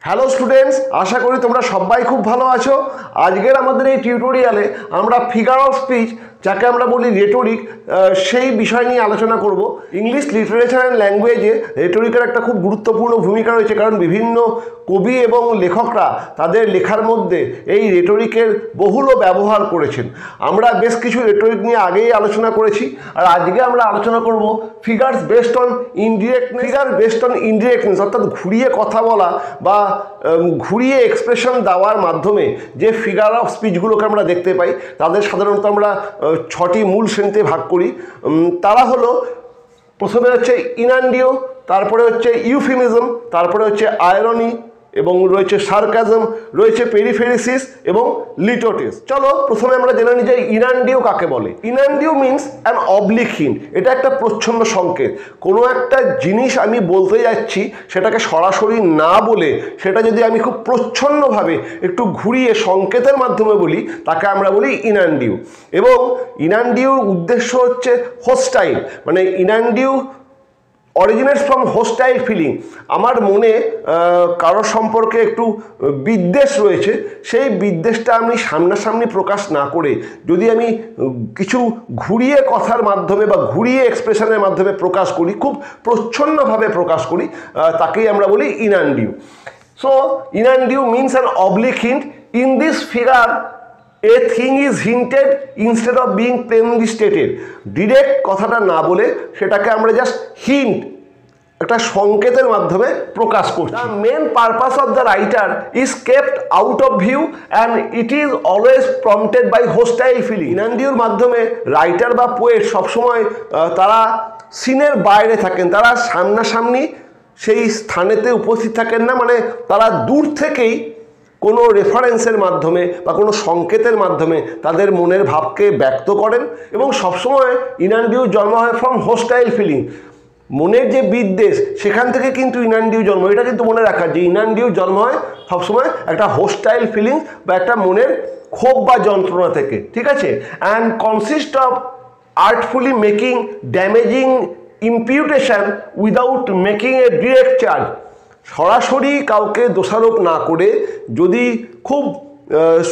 Hello students, আশা করি তোমরা সবাই খুব ভালো আছো। আজকের আমাদের এই টিউটোরিয়ালে আমরা ফিগার অফ স্পিচ, যাকে আমরা বলি রেটোরিক, সেই বিষয় নিয়ে আলোচনা করব। ইংলিশ লিটারেচার অ্যান্ড ল্যাঙ্গুয়েজে রেটোরিকের একটা খুব গুরুত্বপূর্ণ ভূমিকা রয়েছে, কারণ বিভিন্ন কবি এবং লেখকরা তাদের লেখার মধ্যে এই রেটোরিকের বহুল ব্যবহার করেছেন। আমরা বেশ কিছু রেটোরিক নিয়ে আগেই আলোচনা করেছি, আর আজকে আমরা আলোচনা করব figures based on indirectness. Figure based on indirectness অর্থাৎ ঘুরিয়ে কথা বলা বা ঘুরিয়ে এক্সপ্রেশন দেওয়ার মাধ্যমে যে ফিগার অফ স্পিচগুলোকে আমরা দেখতে পাই, তাদের সাধারণত আমরা 6টি মূল শ্রেণীতে ভাগ করি। তারা হলো, প্রথমে হচ্ছে ইনান্ডিও, তারপরে হচ্ছে ইউফিমিজম, তারপরে হচ্ছে আয়রনি, এবং রয়েছে সার্কাজম, রয়েছে পেরিফেরিসিস এবং লিটোটিস। চলো প্রথমে আমরা জেনে নিই যে ইনান্ডিও কাকে বলে। ইনান্ডিও মিনস অ্যান অবলিক হিন্ট। এটা একটা প্রচ্ছন্ন সংকেত। কোনো একটা জিনিস আমি বলতে যাচ্ছি, সেটাকে সরাসরি না বলে সেটা যদি আমি খুব প্রচ্ছন্নভাবে একটু ঘুরিয়ে সংকেতের মাধ্যমে বলি, তাকে আমরা বলি ইনান্ডিও। এবং ইনান্ডিওর উদ্দেশ্য হচ্ছে হোস্টাইল, মানে ইনান্ডিও অরিজিনেটস ফ্রম হোস্টাইল ফিলিং। আমার মনে কারোর সম্পর্কে একটু বিদ্বেষ রয়েছে, সেই বিদ্বেষটা আমি সামনাসামনি প্রকাশ না করে যদি আমি কিছু ঘুরিয়ে কথার মাধ্যমে বা ঘুরিয়ে এক্সপ্রেশনের মাধ্যমে প্রকাশ করি, খুব প্রচ্ছন্নভাবে প্রকাশ করি, তাকেই আমরা বলি innuendo. So innuendo means an oblique hint. In this figure a thing is hinted instead of being plainly stated. Direct কথাটা না বলে সেটাকে আমরা জাস্ট হিন্ট, একটা সংকেতের মাধ্যমে প্রকাশ করছি। The main purpose of the writer is kept out of view and it is always prompted by hostile feeling. ইনান্ডিওর মাধ্যমে রাইটার বা পোয়েট সবসময় তারা সিনের বাইরে থাকেন, তারা সামনাসামনি সেই স্থানেতে উপস্থিত থাকেন না, মানে তারা দূর থেকেই কোনো রেফারেন্সের মাধ্যমে বা কোনো সংকেতের মাধ্যমে তাদের মনের ভাবকে ব্যক্ত করেন। এবং সবসময় ইনান্ডিওর জন্ম হয় ফ্রম হোস্টাইল ফিলিং। মনের যে বিদ্বেষ, সেখান থেকে কিন্তু ইনান্ডিও জন্ম। এটা কিন্তু মনে রাখা যে ইনান্ডিও জন্ম হয় সবসময় একটা হোস্টাইল ফিলিং বা একটা মনের ক্ষোভ বা যন্ত্রণা থেকে, ঠিক আছে। And consist of artfully making damaging imputation without making a direct charge. সরাসরি কাউকে দোষারোপ না করে যদি খুব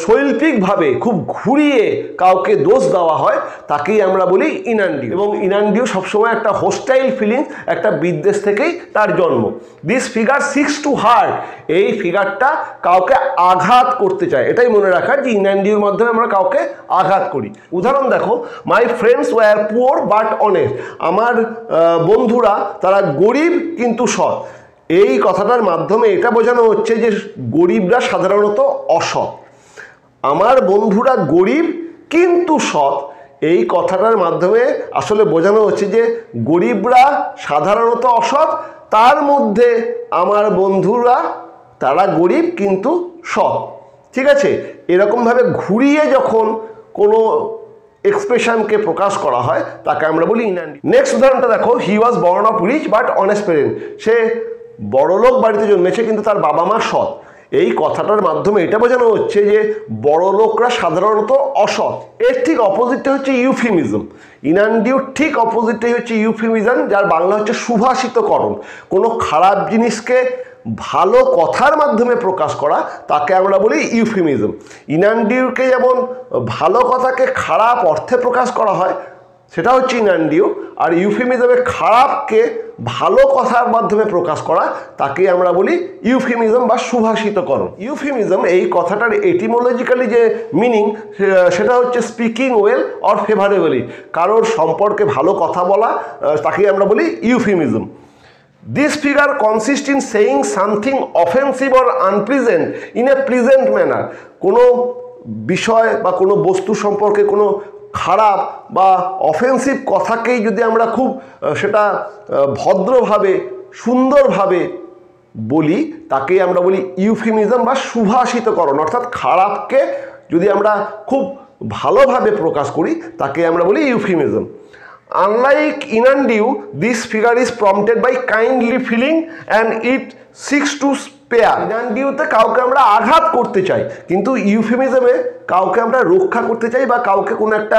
শৈল্পিকভাবে খুব ঘুরিয়ে কাউকে দোষ দেওয়া হয়, তাকেই আমরা বলি ইনান্ডিও। এবং ইনান্ডিও সবসময় একটা হোস্টাইল ফিলিং, একটা বিদ্বেষ থেকেই তার জন্ম। This figure seeks to hurt. এই ফিগারটা কাউকে আঘাত করতে চায়, এটাই মনে রাখার যে ইনান্ডিওর মাধ্যমে আমরা কাউকে আঘাত করি। উদাহরণ দেখো, my friends were poor but honest. আমার বন্ধুরা তারা গরিব কিন্তু সৎ। এই কথাটার মাধ্যমে এটা বোঝানো হচ্ছে যে গরিবরা সাধারণত অসৎ। আমার বন্ধুরা গরিব কিন্তু সৎ, এই কথাটার মাধ্যমে আসলে বোঝানো হচ্ছে যে গরিবরা সাধারণত অসৎ, তার মধ্যে আমার বন্ধুরা তারা গরিব কিন্তু সৎ, ঠিক আছে। এরকমভাবে ঘুরিয়ে যখন কোনো এক্সপ্রেশনকে প্রকাশ করা হয়, তাকে আমরা বলি ইনান্ডিও। নেক্সট উদাহরণটা দেখো, he was born of rich but honest parent. সে বড়লোক বাড়িতে জন্মেছে কিন্তু তার বাবা মা সৎ। এই কথাটার মাধ্যমে এটা বোঝানো হচ্ছে যে বড়লোকরা সাধারণত অসৎ। এর ঠিক অপোজিটটা হচ্ছে ইউফিমিজম। ইনান্ডিওর ঠিক অপোজিটটাই হচ্ছে ইউফিমিজম, যার বাংলা হচ্ছে সুভাষিতকরণ। কোনো খারাপ জিনিসকে ভালো কথার মাধ্যমে প্রকাশ করা, তাকে আমরা বলি ইউফিমিজম। ইনান্ডিওকে যেমন ভালো কথাকে খারাপ অর্থে প্রকাশ করা হয়, সেটা হচ্ছে ইনান্ডিও। আর ইউফিমিজমে খারাপকে ভালো কথার মাধ্যমে প্রকাশ করা, তাকে আমরা বলি ইউফিমিজম বা সুভাষিতকরণ। ইউফিমিজম এই কথাটার এটিমোলজিক্যালি যে মিনিং, সেটা হচ্ছে স্পিকিং ওয়েল অর ফেভারেবলি। কারোর সম্পর্কে ভালো কথা বলা, তাকে আমরা বলি euphemism. This figure consist in saying something offensive or unpleasant in a pleasant manner. কোনো বিষয় বা কোনো বস্তু সম্পর্কে কোনো খারাপ বা অফেন্সিভ কথাকেই যদি আমরা খুব সেটা ভদ্রভাবে সুন্দরভাবে বলি, তাকেই আমরা বলি ইউফিমিজম বা সুভাষিতকরণ। অর্থাৎ খারাপকে যদি আমরা খুব ভালোভাবে প্রকাশ করি, তাকে আমরা বলি euphemism. Unlike Inandio, this figure is prompted by kindly feeling and it seeks to spare. ইনান্ডিওতে কাউকে আমরা আঘাত করতে চাই, কিন্তু ইউফিমিজমে কাউকে আমরা রক্ষা করতে চাই বা কাউকে কোনো একটা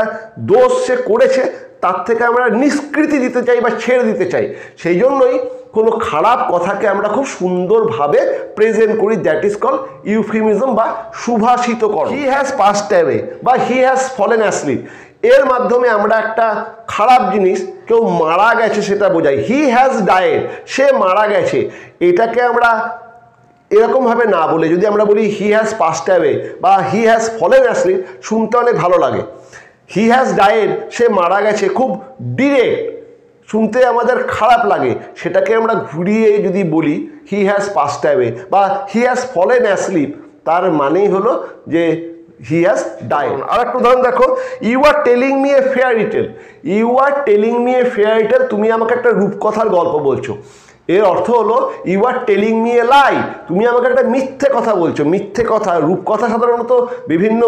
দোষ সে করেছে তার থেকে আমরা নিষ্কৃতি দিতে চাই বা ছেড়ে দিতে চাই। সেই জন্যই কোনো খারাপ কথাকে আমরা খুব সুন্দরভাবে প্রেজেন্ট করি, দ্যাট ইজ কল ইউফিমিজম বা সুভাষিতকরণ। হি হ্যাজ পাসড অ্যাওয়ে বা হি হ্যাজ ফলেন অ্যাসলিপ, এর মাধ্যমে আমরা একটা খারাপ জিনিস, কেউ মারা গেছে সেটা বোঝাই। হি হ্যাজ ডায়েড, সে মারা গেছে, এটাকে আমরা এরকমভাবে না বলে যদি আমরা বলি হি হ্যাজ পাসড অ্যাওয়ে বা হি হ্যাজ ফলেন অ্যাসলিপ, শুনতে অনেক ভালো লাগে। হি হ্যাজ ডায়েড, সে মারা গেছে, খুব ডিরেক্ট, শুনতে আমাদের খারাপ লাগে। সেটাকে আমরা ঘুরিয়ে যদি বলি হি হ্যাজ পাসড অ্যাওয়ে বা হি হ্যাজ ফলেন অ্যাসলিপ, তার মানেই হলো যে হি হ্যাজ ডায়েড। আর একটা উদাহরণ দেখো, you are telling me a fairy tale, you are telling me a fairy tale, তুমি আমাকে একটা রূপকথার গল্প বলছো। এর অর্থ হলো you are telling me a lie, তুমি আমাকে একটা মিথ্যে কথা বলছো। মিথ্যে কথা, রূপকথা সাধারণত বিভিন্ন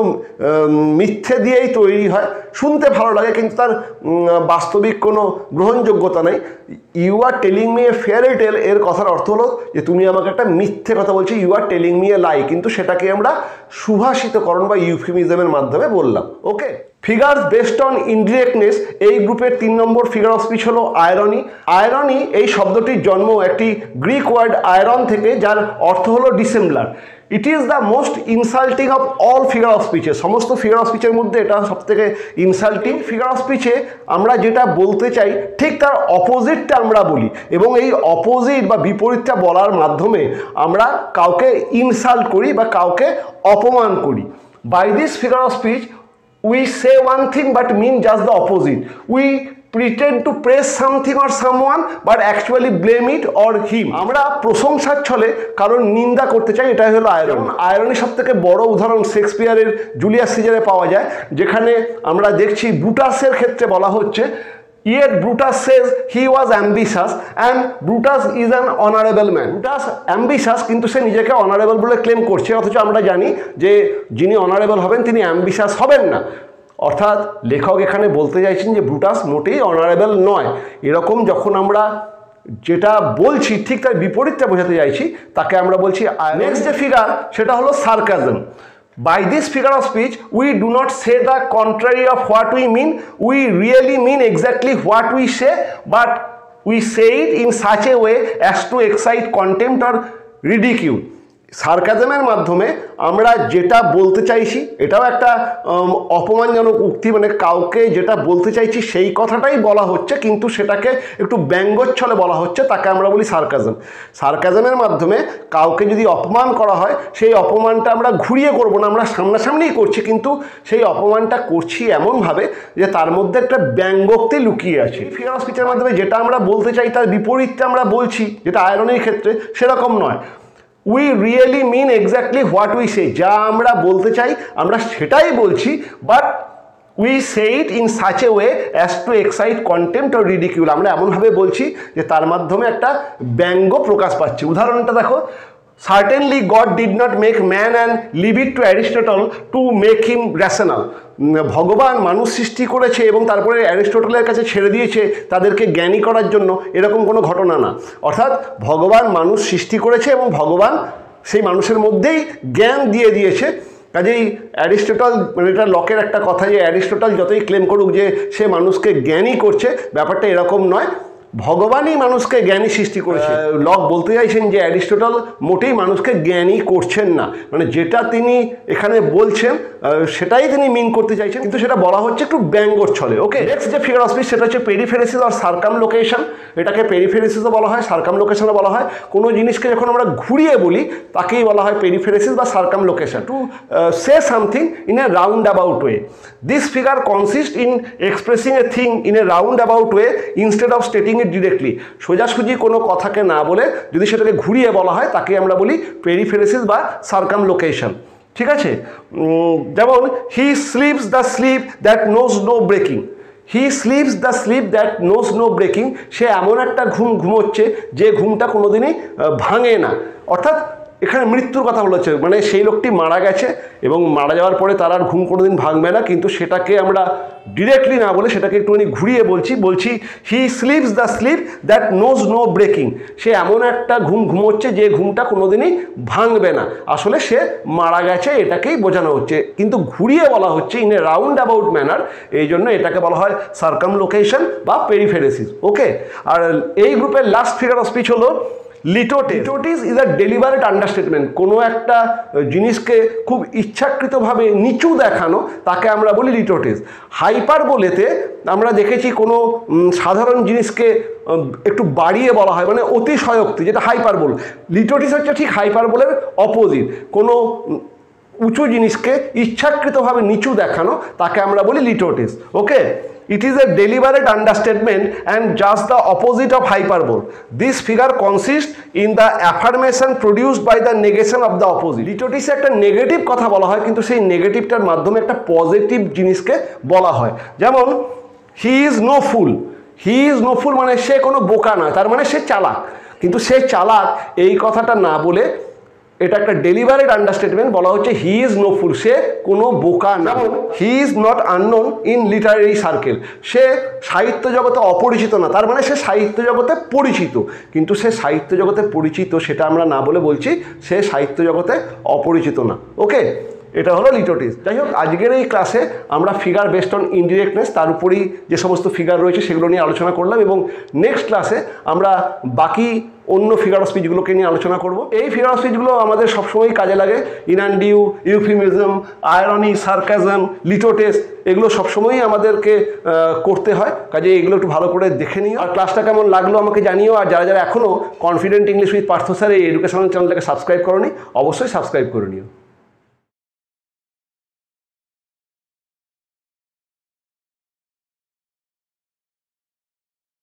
মিথ্যে দিয়েই তৈরি হয়, শুনতে ভালো লাগে কিন্তু তার বাস্তবিক কোনো গ্রহণযোগ্যতা নেই। You are telling me a fairy tale, এর কথার অর্থ হলো যে তুমি আমাকে একটা মিথ্যে কথা বলছো, you are telling me a lie, কিন্তু সেটাকে আমরা সুভাষিতকরণ বা ইউফিমিজমের মাধ্যমে বললাম। Okay, figures based on indirectness, এই গ্রুপের 3 নম্বর ফিগার অফ স্পিচ হলো আয়রনি। আয়রনি এই শব্দটির জন্ম একটি গ্রিক ওয়ার্ড আয়রন থেকে, যার অর্থ হলো dissembler. It is the most insulting of all figure of speeches, সমস্ত ফিগার অফ স্পিচের মধ্যে এটা সবথেকে ইনসাল্টিং। ফিগার অফ স্পিচে আমরা যেটা বলতে চাই ঠিক তার অপোজিটটা আমরা বলি, এবং এই অপোজিট বা বিপরীতটা বলার মাধ্যমে আমরা কাউকে ইনসাল্ট করি বা কাউকে অপমান করি। By this figure of speech we say one thing but mean just the opposite. We pretend to praise something or someone but actually blame it or him. আমরা প্রশংসার ছলে কারণ নিন্দা করতে চাই, এটাই হলো আয়রন। আয়রনের সব থেকে বড় উদাহরণ শেক্সপিয়ারের জুলিয়াস সিজারে পাওয়া যায়, যেখানে আমরা দেখছি ব্রুটাসের ক্ষেত্রে বলা হচ্ছে Yet Brutus says he was ambitious and Brutus is an honorable man. Brutus ambitious, কিন্তু সে নিজেকে অনারেবল বলে ক্লেম করছে, অথচ আমরা জানি যে যিনি অনারেবল হবেন তিনি অ্যাম্বিশাস হবেন না। অর্থাৎ লেখক এখানে বলতে চাইছেন যে ব্রুটাস মোটেই অনারেবল নয়। এরকম যখন আমরা যেটা বলছি ঠিক তার বিপরীতটা বোঝাতে চাইছি, তাকে আমরা বলছি। নেক্সট যে ফিগার সেটা হলো sarcasm. By this figure of speech, we do not say the contrary of what we mean. We really mean exactly what we say, but we say it in such a way as to excite contempt or ridicule. সার্কাজমের মাধ্যমে আমরা যেটা বলতে চাইছি, এটাও একটা অপমানজনক উক্তি, মানে কাউকে যেটা বলতে চাইছি সেই কথাটাই বলা হচ্ছে কিন্তু সেটাকে একটু ব্যঙ্গচ্ছলে বলা হচ্ছে, তাকে আমরা বলি সার্কাজম। সার্কাজমের মাধ্যমে কাউকে যদি অপমান করা হয়, সেই অপমানটা আমরা ঘুরিয়ে করব না, আমরা সামনাসামনিই করছি, কিন্তু সেই অপমানটা করছি এমনভাবে যে তার মধ্যে একটা ব্যঙ্গোক্তি লুকিয়ে আছে। ফিগার অফ স্পিচের মাধ্যমে যেটা আমরা বলতে চাই তার বিপরীতটা আমরা বলছি, যেটা আয়রনের ক্ষেত্রে সেরকম নয়। We really mean exactly what we say, যা আমরা বলতে চাই আমরা সেটাই বলছি, but we say it in such a way as to excite contempt or ridicule, আমরা এমনভাবে বলছি যে তার মাধ্যমে একটা ব্যঙ্গ প্রকাশ পাচ্ছে। উদাহরণটা দেখো, certainly God did not make man and leave it to Aristotle to make him rational. ভগবান মানুষ সৃষ্টি করেছে এবং তারপরে অ্যারিস্টটলের কাছে ছেড়ে দিয়েছে তাদেরকে জ্ঞানী করার জন্য, এরকম কোনো ঘটনা না। অর্থাৎ ভগবান মানুষ সৃষ্টি করেছে এবং ভগবান সেই মানুষের মধ্যেই জ্ঞান দিয়ে দিয়েছে। কাজেই অ্যারিস্টটল, মানে এটা লকের একটা কথা যে অ্যারিস্টটল যতই ক্লেম করুক যে সে মানুষকে জ্ঞানী করছে, ব্যাপারটা এরকম নয়, ভগবানই মানুষকে জ্ঞানী সৃষ্টি করেছে। লক বলতে চাইছেন যে অ্যারিস্টটল মোটেই মানুষকে জ্ঞানী করছেন না, মানে যেটা তিনি এখানে বলছেন সেটাই তিনি মিন করতে চাইছেন, কিন্তু সেটা বলা হচ্ছে একটু ব্যঙ্গর ছলে। ওকে, নেক্সট যে ফিগার অফ স্পিচ সেটা হচ্ছে পেরিফেরেসিস আর সার্কামলোকেশন। এটাকে পেরিফেরেসিসও বলা হয়, সার্কামলোকেশনও বলা হয়। কোনো জিনিসকে যখন আমরা ঘুরিয়ে বলি তাকেই বলা হয় পেরিফেরেসিস বা circumlocution. To say something in a round about way, this figure consist in expressing a thing in a round about way instead of stating it directly. সোজাসুজি কোনো কথাকে না বলে যদি সেটাকে ঘুরিয়ে বলা হয় তাকে আমরা বলি পেরিফেরেসিস বা সার্কামলোকেশন। ঠিক আছে, যেমন he sleeps the sleep that knows no breaking. He sleeps the sleep that knows no breaking, সে এমন একটা ঘুম ঘুমোচ্ছে যে ঘুমটা কোনোদিনই ভাঙে না। অর্থাৎ এখানে মৃত্যুর কথা বলেছে, মানে সেই লোকটি মারা গেছে এবং মারা যাওয়ার পরে তার আর ঘুম কোনোদিন ভাঙবে না, কিন্তু সেটাকে আমরা ডিরেক্টলি না বলে সেটাকে একটুখানি ঘুরিয়ে বলছি he sleeps the sleep that knows no breaking. সে এমন একটা ঘুম ঘুমোচ্ছে যে ঘুমটা কোনোদিনই ভাঙবে না। আসলে সে মারা গেছে এটাকেই বোঝানো হচ্ছে, কিন্তু ঘুরিয়ে বলা হচ্ছে in a round about manner, এই জন্য এটাকে বলা হয় সার্কামলোকেশন বা পেরিফেরেসিস। ওকে, আর এই গ্রুপের লাস্ট ফিগার অফ স্পিচ হলো লিটোটেস। লিটোটেস ইজ আ ডেলিভারেট আন্ডারস্টেটমেন্ট। কোনো একটা জিনিসকে খুব ইচ্ছাকৃতভাবে নিচু দেখানো, তাকে আমরা বলি লিটোটেস। হাইপারবোলেতে আমরা দেখেছি কোনো সাধারণ জিনিসকে একটু বাড়িয়ে বলা হয়, মানে অতিশয়োক্তি, যেটা হাইপারবোল। লিটোটেস হচ্ছে ঠিক হাইপারবোলের অপোজিট। কোনো উঁচু জিনিসকে ইচ্ছাকৃতভাবে নিচু দেখানো, তাকে আমরা বলি লিটোটেস। ওকে, it is a deliberate understatement and just the opposite of hyperbole. This figure consists in the affirmation produced by the negation of the opposite. লিটোটিসে একটা নেগেটিভ কথা বলা হয়, কিন্তু সেই নেগেটিভটার মাধ্যমে একটা পজিটিভ জিনিসকে বলা হয়। যেমন he is no fool. He is no fool মানে সে কোনো বোকা নয়, তার মানে সে চালাক। কিন্তু সে চালাক এই কথাটা না বলে এটা একটা ডেলিভারেট আন্ডারস্টেটমেন্ট, বলা হচ্ছে হি ইজ নো ফুল, সে কোনো বোকা না। He is not unknown in literary circle. সে সাহিত্য জগতে অপরিচিত না, তার মানে সে সাহিত্য জগতে পরিচিত, কিন্তু সে সাহিত্য জগতে পরিচিত সেটা আমরা না বলে বলছি সে সাহিত্য জগতে অপরিচিত না। ওকে, এটা হলো লিটোটিস। যাই হোক, আজকের এই ক্লাসে আমরা ফিগার বেসড অন ইনডিরেক্টনেস, তার উপরই যে সমস্ত ফিগার রয়েছে সেগুলো নিয়ে আলোচনা করলাম, এবং নেক্সট ক্লাসে আমরা বাকি অন্য ফিগার অফ স্পিচগুলোকে নিয়ে আলোচনা করব। এই ফিগার অফ স্পিচগুলো আমাদের সবসময় কাজে লাগে। ইনানডিউ, ইউফিমিজম, আয়রনি, সার্কাজম, লিটোটেস, এগুলো সবসময়ই আমাদেরকে করতে হয়, কাজে এগুলো একটু ভালো করে দেখে নিও। আর ক্লাসটা কেমন লাগলো আমাকে জানিও। আর যারা যারা এখনও confident English with Partha sir এই এডুকেশনাল চ্যানেলটাকে সাবস্ক্রাইব করোনি, অবশ্যই সাবস্ক্রাইব করে নিও।